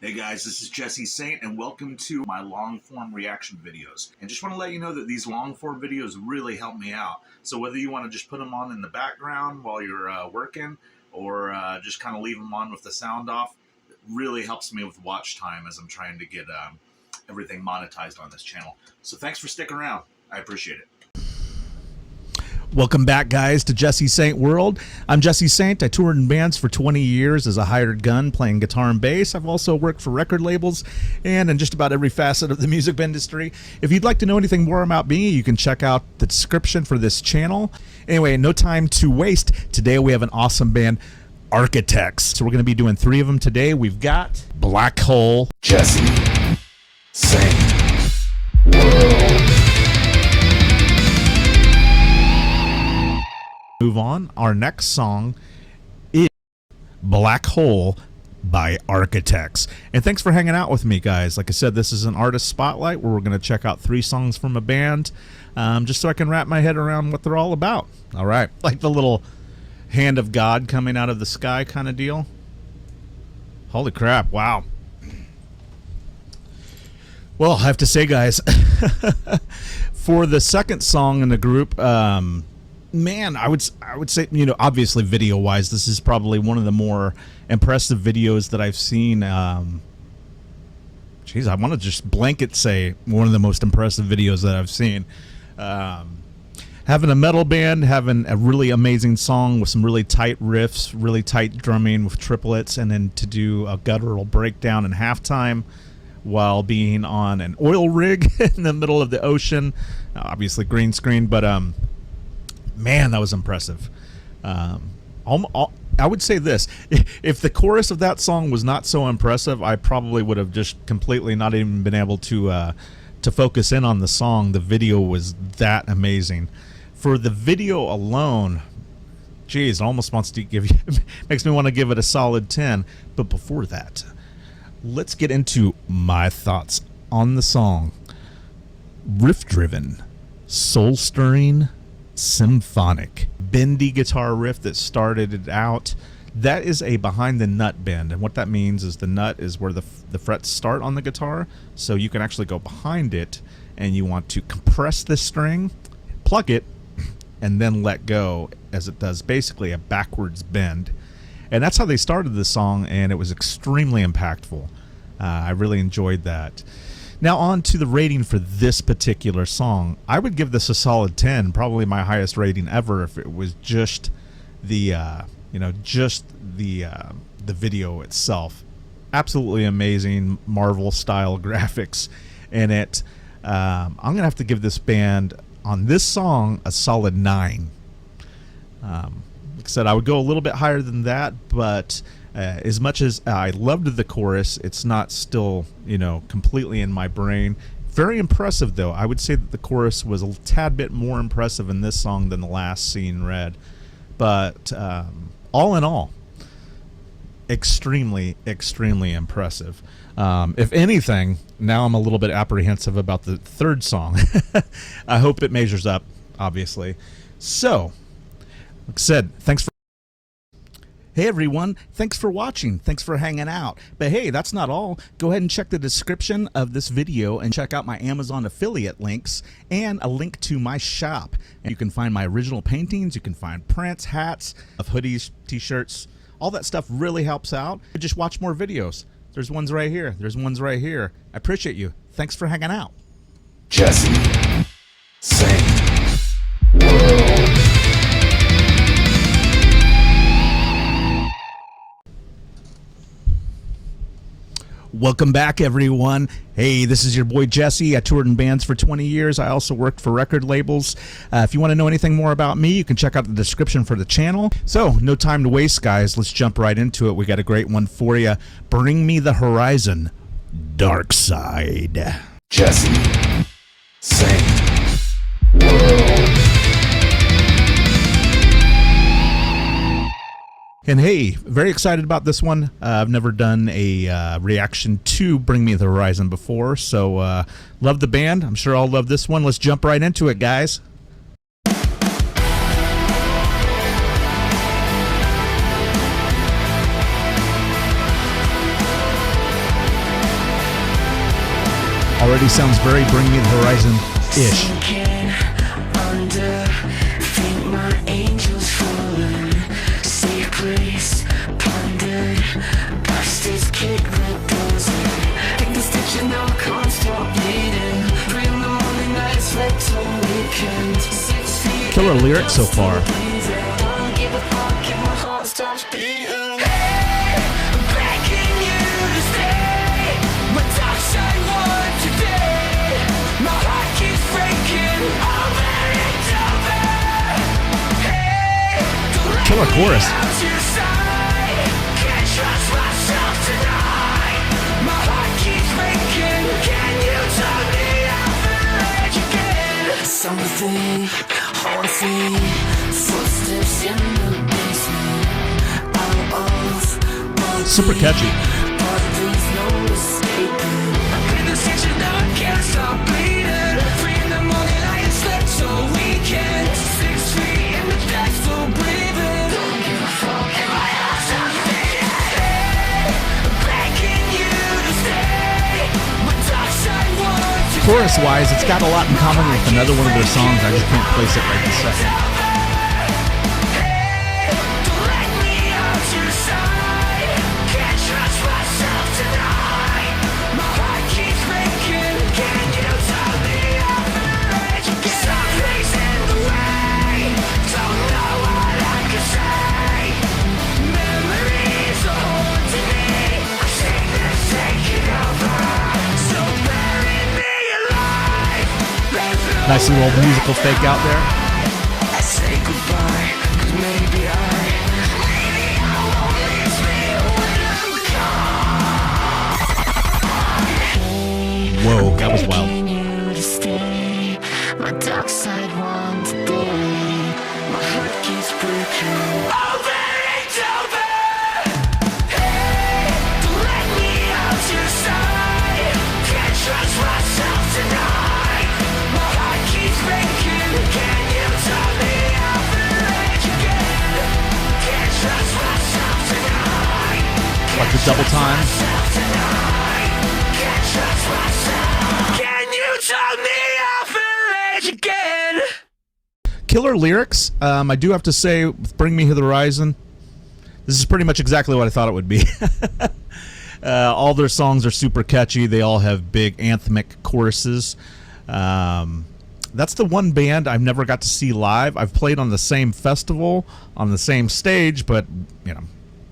Hey guys, this is Jesse Saint and welcome to my long form reaction videos. And just want to let you know that these long form videos really help me out. So whether you want to just put them on in the background while you're working or just kind of leave them on with the sound off, it really helps me with watch time as I'm trying to get everything monetized on this channel. So thanks for sticking around. I appreciate it. Welcome back, guys, to Jesse Saint World. I'm Jesse Saint. I toured in bands for 20 years as a hired gun playing guitar and bass. I've also worked for record labels and in just about every facet of the music industry. If you'd like to know anything more about me, you can check out the description for this channel. Anyway, no time to waste. Today we have an awesome band, Architects. So we're going to be doing 3 of them today. We've got Black Hole, Jesse Saint World. Move on. Our next song is Black Hole by Architects. And thanks for hanging out with me, guys. Like I said, this is an artist spotlight where we're going to check out 3 songs from a band just so I can wrap my head around what they're all about. All right. Like the little hand of God coming out of the sky kind of deal. Holy crap. Wow. Well, I have to say, guys, for the second song in the group, man, I would say, you know, obviously video-wise, this is probably one of the more impressive videos that I've seen. Geez, I want to just blanket say one of the most impressive videos that I've seen. Having a metal band, having a really amazing song with some really tight riffs, really tight drumming with triplets, and then to do a guttural breakdown in halftime while being on an oil rig in the middle of the ocean. Obviously green screen, but man, that was impressive. I would say this. If the chorus of that song was not so impressive, I probably would have just completely not even been able to focus in on the song. The video was that amazing. For the video alone, geez, it almost wants to give you, makes me want to give it a solid 10. But before that, let's get into my thoughts on the song. Riff-driven, soul-stirring, symphonic, bendy guitar riff that started it out. That is a behind the nut bend, and what that means is the nut is where the frets start on the guitar, so you can actually go behind it and you want to compress the string, pluck it, and then let go, as it does basically a backwards bend. And that's how they started the song, and it was extremely impactful. I really enjoyed that. Now on to the rating for this particular song. I would give this a solid 10, probably my highest rating ever if it was just the the video itself. Absolutely amazing Marvel style graphics in it. I'm gonna have to give this band on this song a solid 9. Like I said, I would go a little bit higher than that, but as much as I loved the chorus, it's not still, you know, completely in my brain. Very impressive, though. I would say that the chorus was a tad bit more impressive in this song than the last Seeing Red. But all in all, extremely, extremely impressive. If anything, now I'm a little bit apprehensive about the third song. I hope it measures up, obviously. So, like I said, thanks for... Hey everyone, thanks for watching, thanks for hanging out. But hey, that's not all. Go ahead and check the description of this video and check out my Amazon affiliate links and a link to my shop. And you can find my original paintings, you can find prints, hats, hoodies, t-shirts. All that stuff really helps out. Just watch more videos. There's ones right here, there's ones right here. I appreciate you. Thanks for hanging out. Jesse Saint World. Welcome back, everyone. Hey, this is your boy Jesse. I toured in bands for 20 years. I also worked for record labels. If you want to know anything more about me, you can check out the description for the channel. So, no time to waste, guys. Let's jump right into it. We got a great one for you. Bring Me the Horizon, Dark Side. Jesse Saint World. And hey, very excited about this one. I've never done a reaction to Bring Me the Horizon before, so love the band. I'm sure I'll love this one. Let's jump right into it, guys. already sounds very Bring Me the Horizon-ish. Killer lyrics so far. Killer chorus. Something haunting, footsteps in the basement. Super catchy. But there's no escaping. In the kitchen, now I can't stop bleeding. 3 in the morning, I ain't slept all weekend. 6 feet in the dark, still breathing. Don't give a fuck if I have something. Begging you to stay. My dark side wants to Chorus-wise, it's got a lot in common with another one of their songs. I just can't place it right this second. Nice little musical fake out there. I say goodbye, 'cause maybe I won't miss me when I'm gone. Whoa, that was wild. Begging you to stay. My dark side wants to go. My heart keeps breaking. Over and over. Hey, don't let me out your side. Can't trust myself tonight. Like the double time. Can you tell me off and rage again? Killer lyrics. I do have to say, with Bring Me to the Horizon, this is pretty much exactly what I thought it would be. All their songs are super catchy. They all have big anthemic choruses. That's the one band I've never got to see live. I've played on the same festival, on the same stage, but, you know,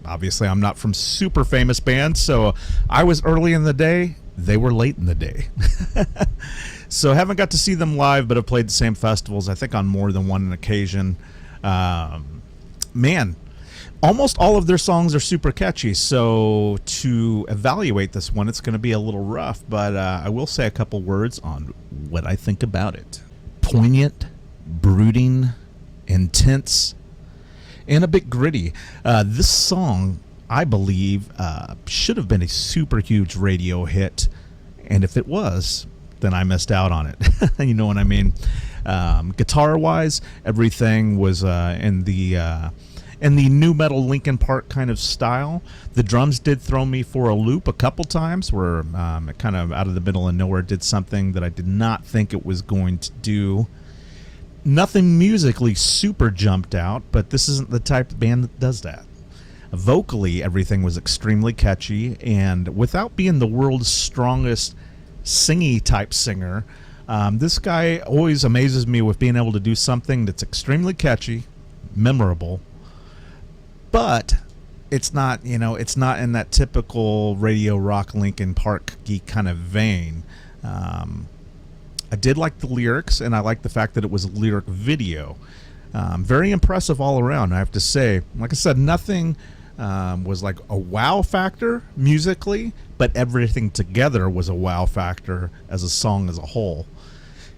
obviously I'm not from super famous bands, so I was early in the day. They were late in the day. So haven't got to see them live, but have played the same festivals, I think on more than one occasion. Man, almost all of their songs are super catchy, so to evaluate this one, it's going to be a little rough, but I will say a couple words on what I think about it. Poignant, brooding, intense, and a bit gritty. This song, I believe, should have been a super huge radio hit, and if it was, then I missed out on it. You know what I mean? Guitar-wise, everything was in the new metal Linkin Park kind of style. The drums did throw me for a loop a couple times, where it kind of out of the middle of nowhere did something that I did not think it was going to do. Nothing musically super jumped out, but this isn't the type of band that does that. Vocally, everything was extremely catchy, and without being the world's strongest singy type singer, this guy always amazes me with being able to do something that's extremely catchy, memorable, but it's not, it's not in that typical radio rock Linkin Park geek kind of vein. I did like the lyrics, and I like the fact that it was a lyric video. Very impressive all around, I have to say. Like I said, nothing was like a wow factor musically, but everything together was a wow factor as a song as a whole.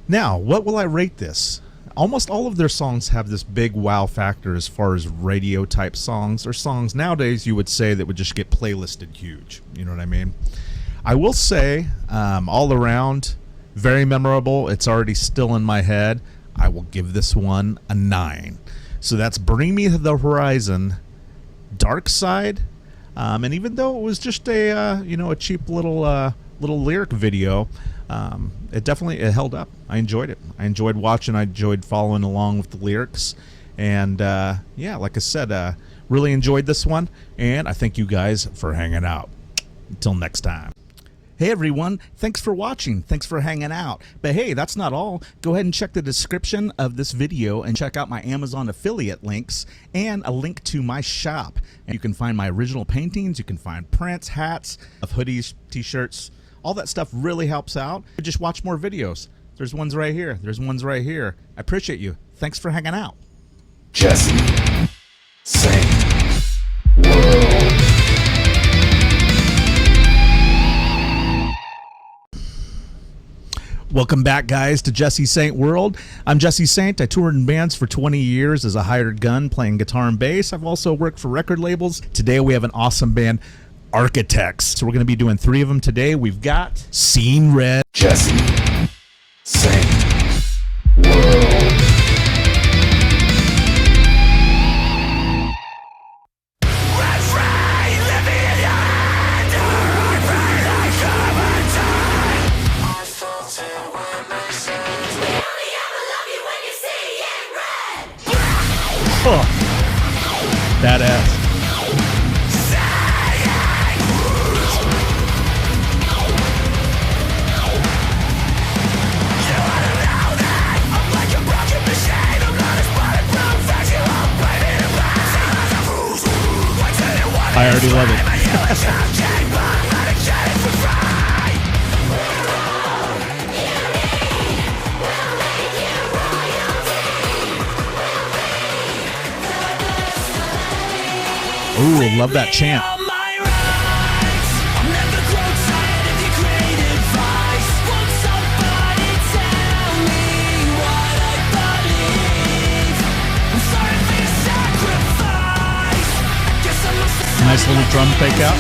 Now, what will I rate this? Almost all of their songs have this big wow factor as far as radio type songs, or songs nowadays you would say that would just get playlisted huge. You know what I mean? I will say, all around, very memorable. It's already still in my head. I will give this one a 9. So that's Bring Me to the Horizon, Dark Side. And even though it was just a cheap little lyric video, it held up. I enjoyed it. I enjoyed watching. I enjoyed following along with the lyrics. And yeah, like I said, really enjoyed this one. And I thank you guys for hanging out. Until next time. Hey everyone, thanks for watching. Thanks for hanging out. But hey, that's not all. Go ahead and check the description of this video and check out my Amazon affiliate links and a link to my shop. And you can find my original paintings, you can find prints, hats, hoodies, t-shirts. All that stuff really helps out. Just watch more videos. There's ones right here. There's ones right here. I appreciate you. Thanks for hanging out. Jesse Saint World. Welcome back, guys, to Jesse Saint World. I'm Jesse Saint. I toured in bands for 20 years as a hired gun playing guitar and bass. I've also worked for record labels. Today we have an awesome band, Architects. So we're going to be doing 3 of them today. We've got Scene Red, Jesse Saint World. Oh, badass. I already love it. Ooh, love that chant. Nice little drum fake out.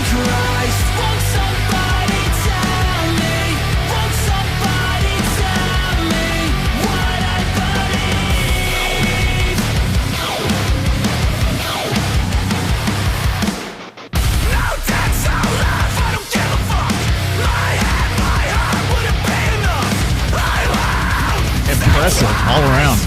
Impressive all around.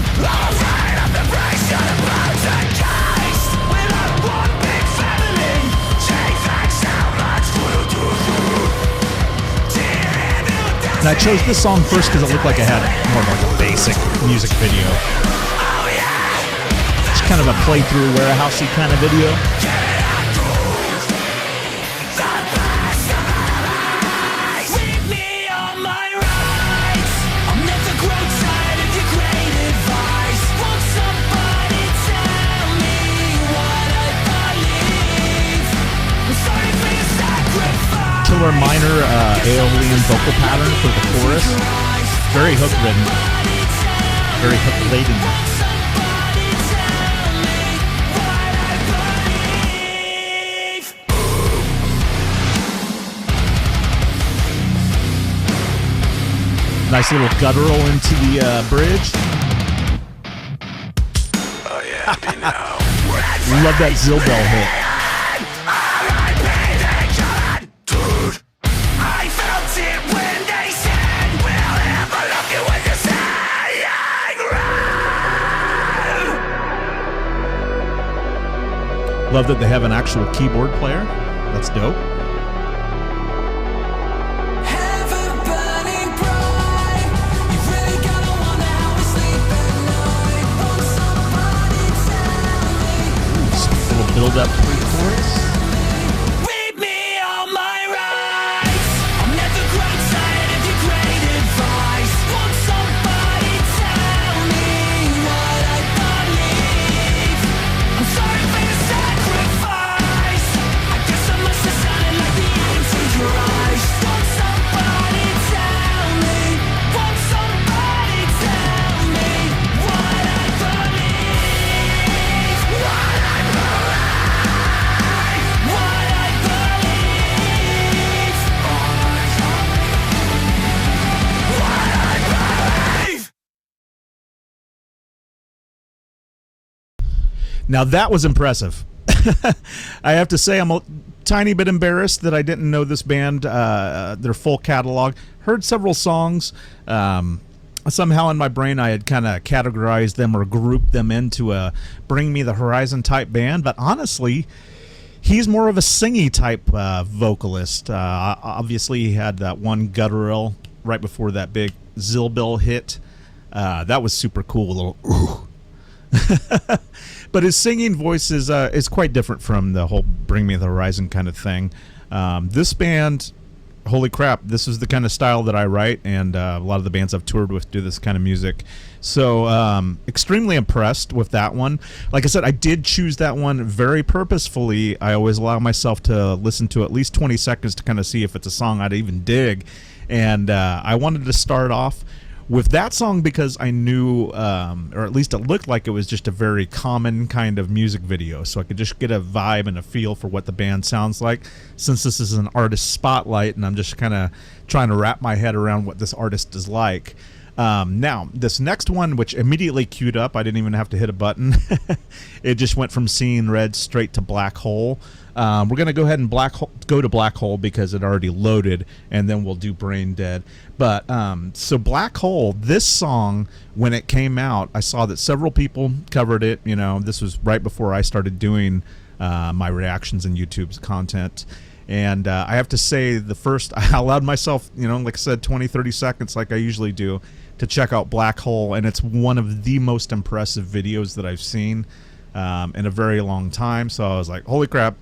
And I chose this song first because it looked like it had more of like a basic music video. It's kind of a playthrough warehousey kind of video. Killer minor Aeolian vocal pattern for the chorus. Very hook ridden. Very hook laden. Nice little guttural into the bridge. Oh yeah, happy now. Love that Zilbel hit. Love that they have an actual keyboard player. That's dope. Little build up pre-chorus. Now that was impressive. I have to say, I'm tiny bit embarrassed that I didn't know this band, their full catalog. Heard several songs. Somehow in my brain I had kind of categorized them or grouped them into a Bring Me the Horizon type band, but honestly, he's more of a singy type vocalist. Obviously, he had that one guttural right before that big Zilbill hit. That was super cool, a little ooh. But his singing voice is quite different from the whole Bring Me the Horizon kind of thing. This band, holy crap, this is the kind of style that I write, and a lot of the bands I've toured with do this kind of music. So extremely impressed with that one. Like I said, I did choose that one very purposefully. I always allow myself to listen to at least 20 seconds to kind of see if it's a song I'd even dig. And I wanted to start off with that song because I knew, or at least it looked like it was just a very common kind of music video, so I could just get a vibe and a feel for what the band sounds like, since this is an artist spotlight and I'm just kind of trying to wrap my head around what this artist is like. Now, this next one, which immediately queued up, I didn't even have to hit a button. It just went from Seeing Red straight to Black Hole. We're going to go ahead and go to Black Hole because it already loaded, and then we'll do Brain Dead. But so Black Hole, this song, when it came out, I saw that several people covered it. You know, this was right before I started doing my reactions and YouTube's content. And I have to say, the first, I allowed myself, you know, like I said, 20, 30 seconds like I usually do to check out Black Hole, and it's one of the most impressive videos that I've seen in a very long time. So I was like, holy crap,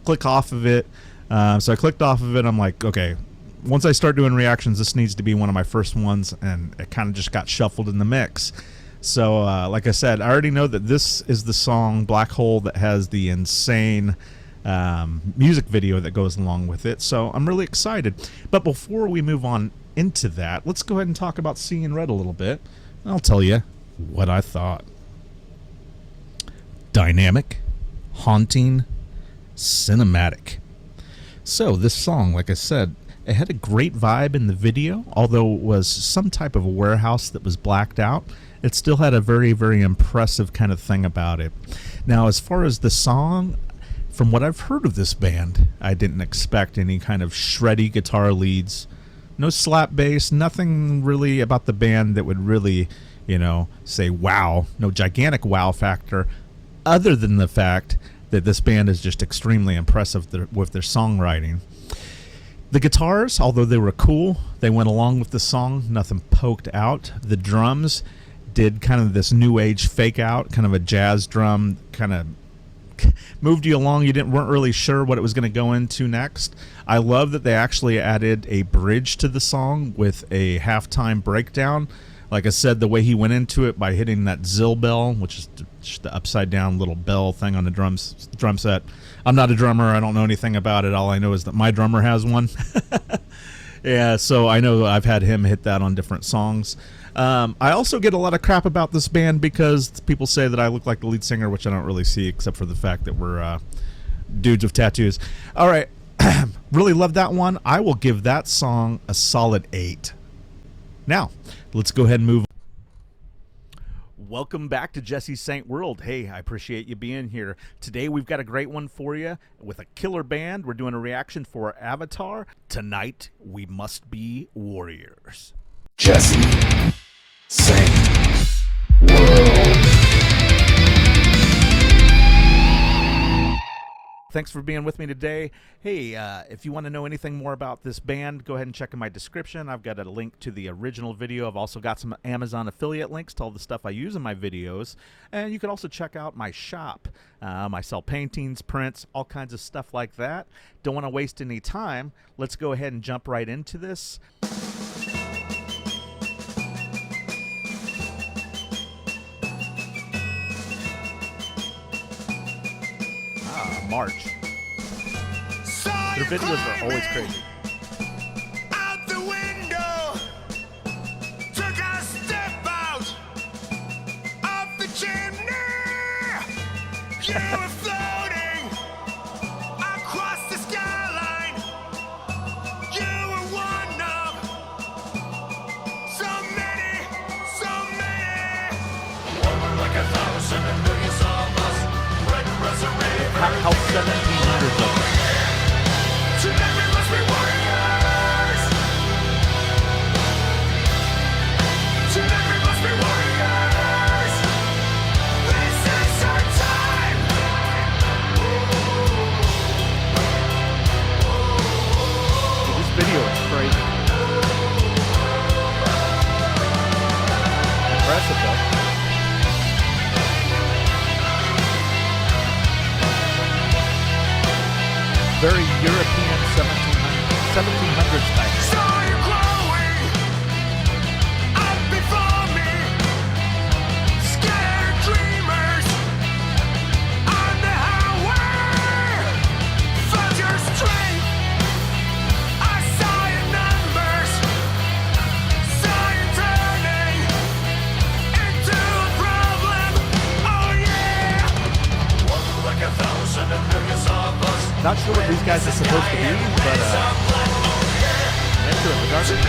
click off of it. So I clicked off of it. I'm like, okay, once I start doing reactions, this needs to be one of my first ones, and it kind of just got shuffled in the mix. So like I said, I already know that this is the song Black Hole that has the insane music video that goes along with it, so I'm really excited. But before we move on into that, let's go ahead and talk about Seeing Red a little bit. I'll tell you what I thought. Dynamic, haunting, cinematic. So this song, like I said, it had a great vibe in the video, although it was some type of a warehouse that was blacked out. It still had a very, very impressive kind of thing about it. Now, as far as the song, from what I've heard of this band, I didn't expect any kind of shreddy guitar leads, no slap bass, nothing really about the band that would really, you know, say wow, no gigantic wow factor, other than the fact that this band is just extremely impressive with their songwriting. The guitars, although they were cool, they went along with the song, nothing poked out. The drums did kind of this new age fake out, kind of a jazz drum, kind of moved you along. You weren't really sure what it was going to go into next. I love that they actually added a bridge to the song with a halftime breakdown. Like I said, the way he went into it by hitting that Zilbill, which is just the upside down little bell thing on the drum set. I'm not a drummer. I don't know anything about it. All I know is that my drummer has one. Yeah, so I know I've had him hit that on different songs. I also get a lot of crap about this band because people say that I look like the lead singer, which I don't really see, except for the fact that we're dudes with tattoos. All right, really love that one. I will give that song a solid 8. Now, let's go ahead and move on. Welcome back to Jesse Saint World. Hey, I appreciate you being here. Today we've got a great one for you with a killer band. We're doing a reaction for Avatar. Tonight, we must be warriors. Jesse Saint World. Thanks for being with me today. Hey, if you want to know anything more about this band, go ahead and check in my description. I've got a link to the original video. I've also got some Amazon affiliate links to all the stuff I use in my videos. And you can also check out my shop. I sell paintings, prints, all kinds of stuff like that. Don't want to waste any time. Let's go ahead and jump right into this. March. Their videos are always crazy. Out the window, took a step out of the chimney. You were floating across the skyline. You were one of so many, so many. Like 1,000 and millions of us, red resurrected. How 1,700 of them. 1700s type. Saw you growing up before me. Scattered dreamers on the highway. Felt your strength. I saw your numbers. Saw you turning into a problem. Oh yeah. One like 1,000 and millions of us. Not sure what these guys are supposed to be, but into it regardless.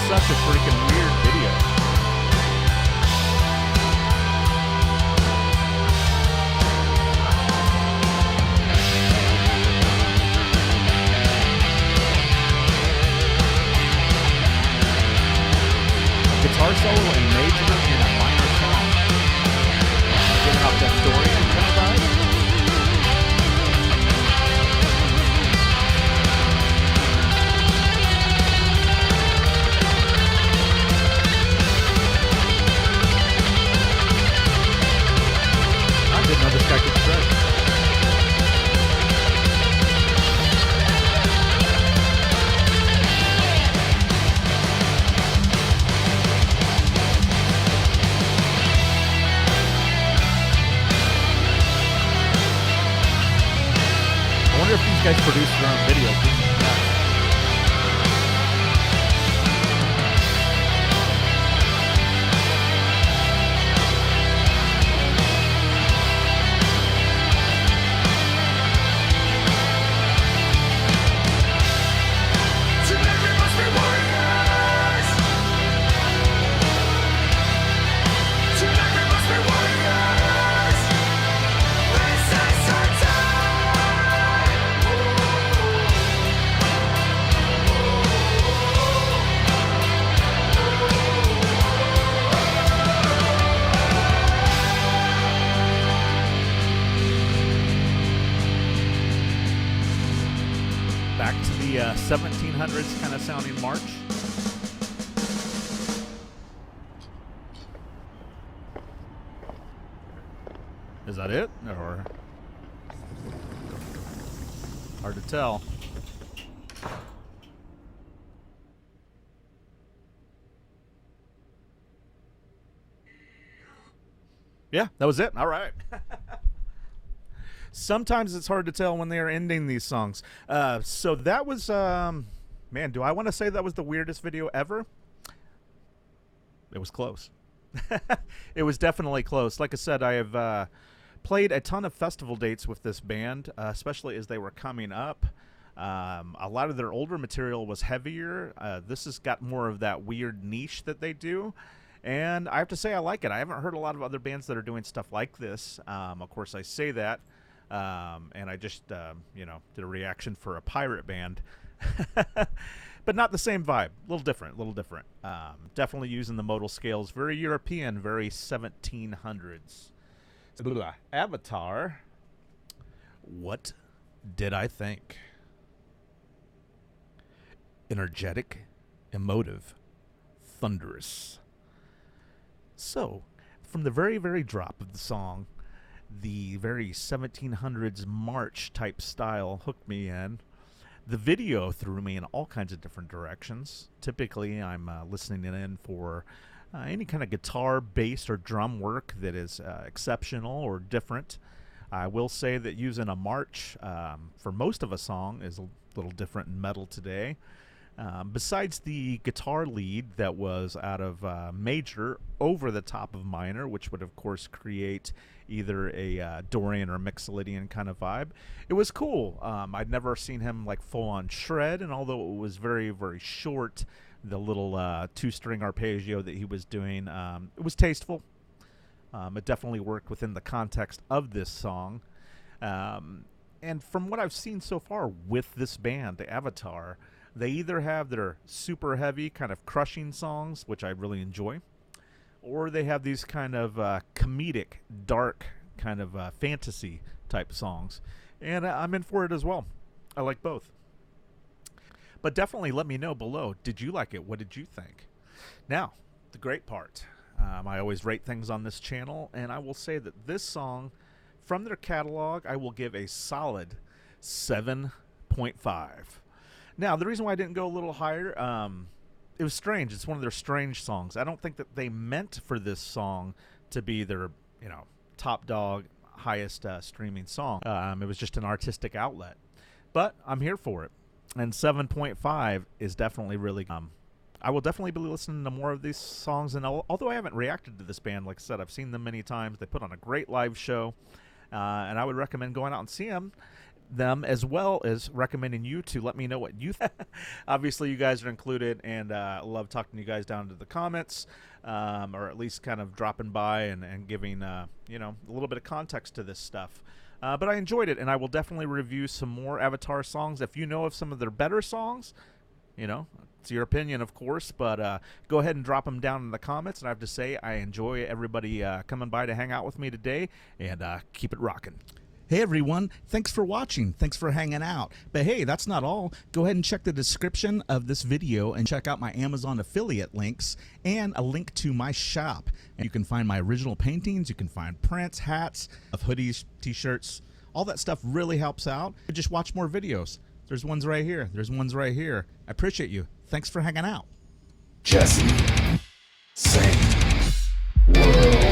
Such a freaking weird video. Guitar solo in major and a minor song. Giving off that story and kind of vibe. I didn't know this guy could shred. I wonder if these guys produce their own videos. Back to the 1700s kind of sounding march. Is that it? Or hard to tell. Yeah, that was it. All right. Sometimes it's hard to tell when they are ending these songs. So that was, man, do I want to say that was the weirdest video ever? It was close. It was definitely close. Like I said, I have played a ton of festival dates with this band, especially as they were coming up. A lot of their older material was heavier. This has got more of that weird niche that they do. And I have to say I like it. I haven't heard a lot of other bands that are doing stuff like this. Of course, I say that. And I just, you know, did a reaction for a pirate band. But not the same vibe. A little different, definitely using the modal scales. Very European, very 1700s. Avatar. What did I think? Energetic, emotive, thunderous. So, from the very, very drop of the song, the very 1700s march type style hooked me in. The video threw me in all kinds of different directions. Typically, I'm listening in for any kind of guitar, bass, or drum work that is exceptional or different. I will say that using a march for most of a song is a little different in metal today. Besides the guitar lead that was out of major over the top of minor, which would of course create either a Dorian or Mixolydian kind of vibe, it was cool. I'd never seen him like full on shred, and although it was very, very short, the little two-string arpeggio that he was doing, it was tasteful. It definitely worked within the context of this song. And from what I've seen so far with this band, the Avatar, they either have their super heavy kind of crushing songs, which I really enjoy, or they have these kind of comedic, dark kind of fantasy type songs. And I'm in for it as well. I like both. But definitely let me know below. Did you like it? What did you think? Now, the great part. I always rate things on this channel, and I will say that this song, from their catalog, I will give a solid 7.5. Now, the reason why I didn't go a little higher, it was strange. It's one of their strange songs. I don't think that they meant for this song to be their, top dog, highest streaming song. It was just an artistic outlet. But I'm here for it. And 7.5 is definitely really I will definitely be listening to more of these songs. And although I haven't reacted to this band, like I said, I've seen them many times. They put on a great live show. And I would recommend going out and seeing them, as well as recommending you to let me know what you think. Obviously, you guys are included, and I love talking to you guys down to the comments, or at least kind of dropping by and giving, a little bit of context to this stuff. But I enjoyed it, and I will definitely review some more Avatar songs. If you know of some of their better songs, it's your opinion, of course, but go ahead and drop them down in the comments. And I have to say, I enjoy everybody coming by to hang out with me today, and keep it rocking. Hey everyone, thanks for watching, thanks for hanging out. But hey, that's not all. Go ahead and check the description of this video and check out my Amazon affiliate links and a link to my shop. And you can find my original paintings, you can find prints, hats, hoodies, t-shirts. All that stuff really helps out. Just watch more videos. There's ones right here, there's ones right here. I appreciate you. Thanks for hanging out. Jesse. Saint. World.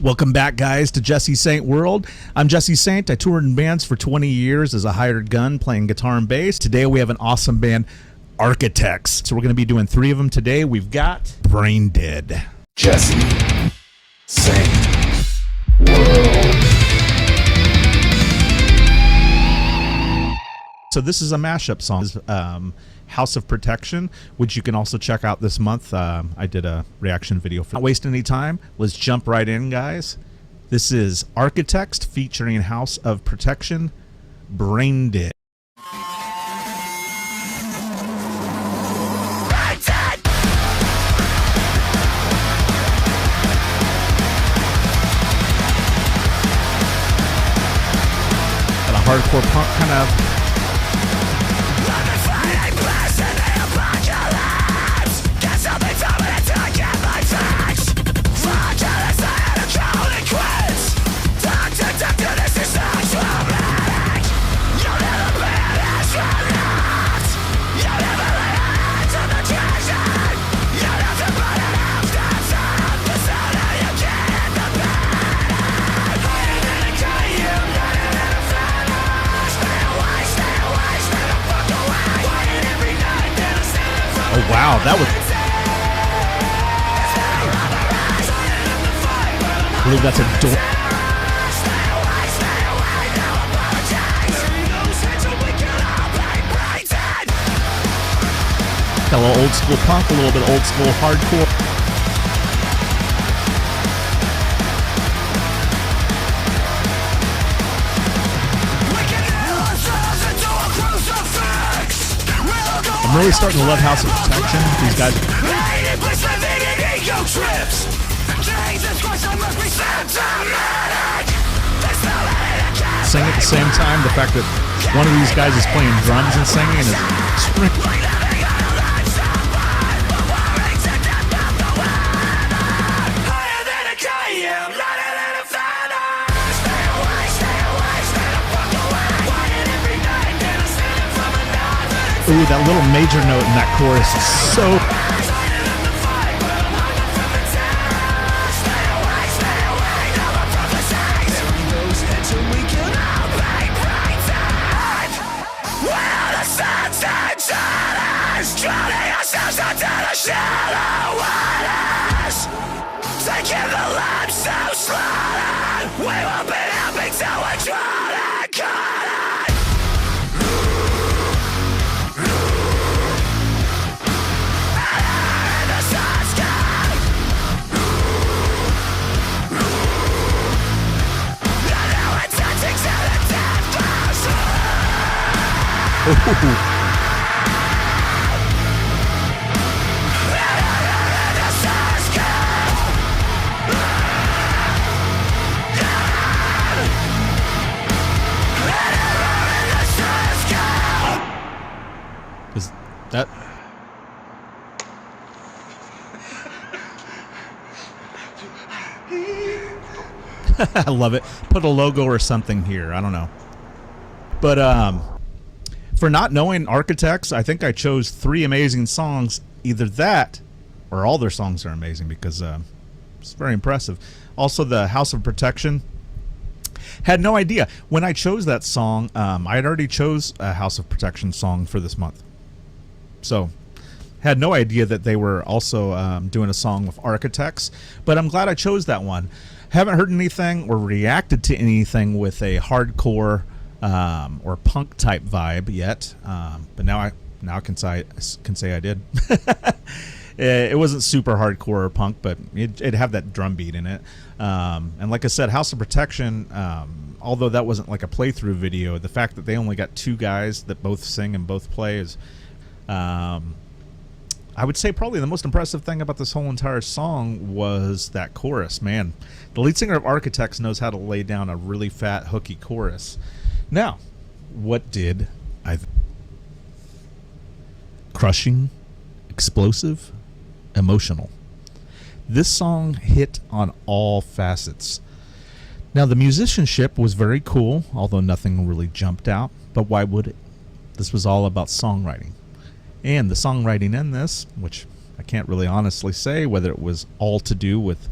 Welcome back, guys, to Jesse Saint World. I'm Jesse Saint. I toured in bands for 20 years as a hired gun playing guitar and bass. Today we have an awesome band, Architects. So we're going to be doing 3 of them today. We've got Brain Dead. Jesse. Saint. World. So this is a mashup song, House of Protection, which you can also check out this month. I did a reaction video. Not waste any time. Let's jump right in, guys. This is Architects featuring House of Protection, Brain Dead. Got a hardcore punk kind of. Oh wow, that was. I believe that's a door. Got a little old school punk, a little bit old school hardcore. I'm really starting to love House of Protection. These guys. Sing at the same time. The fact that one of these guys is playing drums and singing is. Ooh, that little major note in that chorus is so. Taking the lamp so slowly, we won't be happy till we're drawn and caught. Is that? I love it. Put a logo or something here. I don't know. But for not knowing Architects, I think I chose 3 amazing songs. Either that or all their songs are amazing because it's very impressive. Also, the House of Protection. Had no idea. When I chose that song, I had already chose a House of Protection song for this month. So, had no idea that they were also doing a song with Architects. But I'm glad I chose that one. Haven't heard anything or reacted to anything with a hardcore or punk type vibe yet. But now I can say I did. It wasn't super hardcore or punk, but it had that drum beat in it. And like I said, House of Protection, although that wasn't like a playthrough video, the fact that they only got 2 guys that both sing and both play is, I would say probably the most impressive thing about this whole entire song was that chorus. Man, the lead singer of Architects knows how to lay down a really fat, hooky chorus. Now, what did I... Crushing, explosive, emotional. This song hit on all facets. Now, the musicianship was very cool, although nothing really jumped out. But why would it? This was all about songwriting. And the songwriting in this, which I can't really honestly say whether it was all to do with,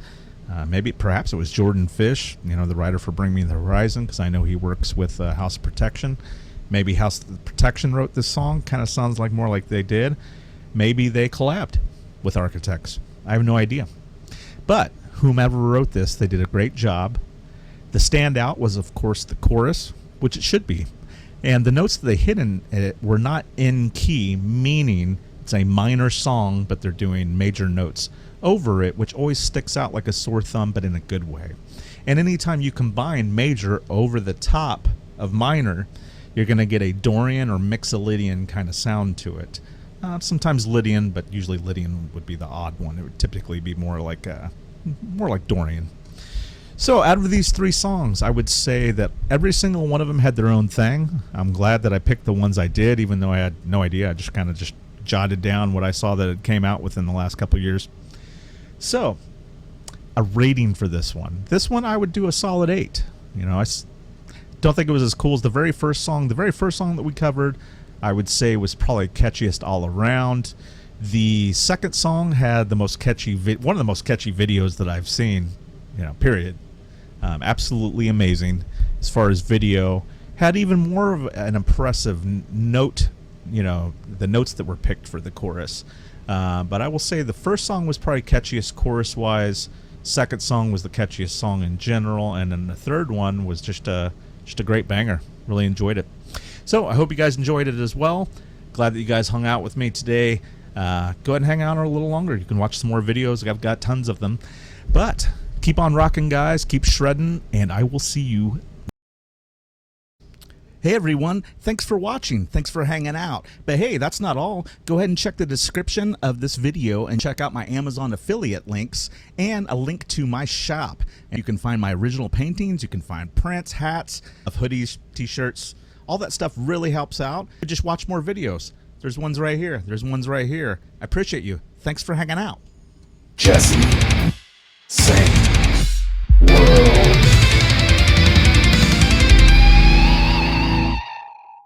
perhaps it was Jordan Fish, the writer for Bring Me the Horizon, because I know he works with House of Protection. Maybe House of Protection wrote this song. Kind of sounds like more like they did. Maybe they collabed with Architects. I have no idea. But whomever wrote this, they did a great job. The standout was, of course, the chorus, which it should be. And the notes that they hit in it were not in key, meaning it's a minor song, but they're doing major notes over it, which always sticks out like a sore thumb, but in a good way. And anytime you combine major over the top of minor, you're going to get a Dorian or Mixolydian kind of sound to it. Sometimes Lydian, but usually Lydian would be the odd one. It would typically be more like Dorian. So out of these 3 songs, I would say that every single one of them had their own thing. I'm glad that I picked the ones I did, even though I had no idea. I just kind of jotted down what I saw that it came out within the last couple of years. So, a rating for this one. This one I would do a solid 8. I don't think it was as cool as the very first song. The very first song that we covered, I would say, was probably catchiest all around. The second song had the most catchy, one of the most catchy videos that I've seen, period. Absolutely amazing as far as video. Had even more of an impressive note, the notes that were picked for the chorus. But I will say the first song was probably catchiest chorus-wise. Second song was the catchiest song in general, and then the third one was just a great banger. Really enjoyed it. So I hope you guys enjoyed it as well. Glad that you guys hung out with me today. Go ahead and hang out a little longer. You can watch some more videos. I've got tons of them. But keep on rocking, guys. Keep shredding, and I will see you. Hey everyone, thanks for watching, thanks for hanging out. But hey, that's not all. Go ahead and check the description of this video and check out my Amazon affiliate links and a link to my shop. And you can find my original paintings, you can find prints, hats, hoodies, t-shirts. All that stuff really helps out. Just watch more videos. There's ones right here, there's ones right here. I appreciate you. Thanks for hanging out. Jesse. Sing.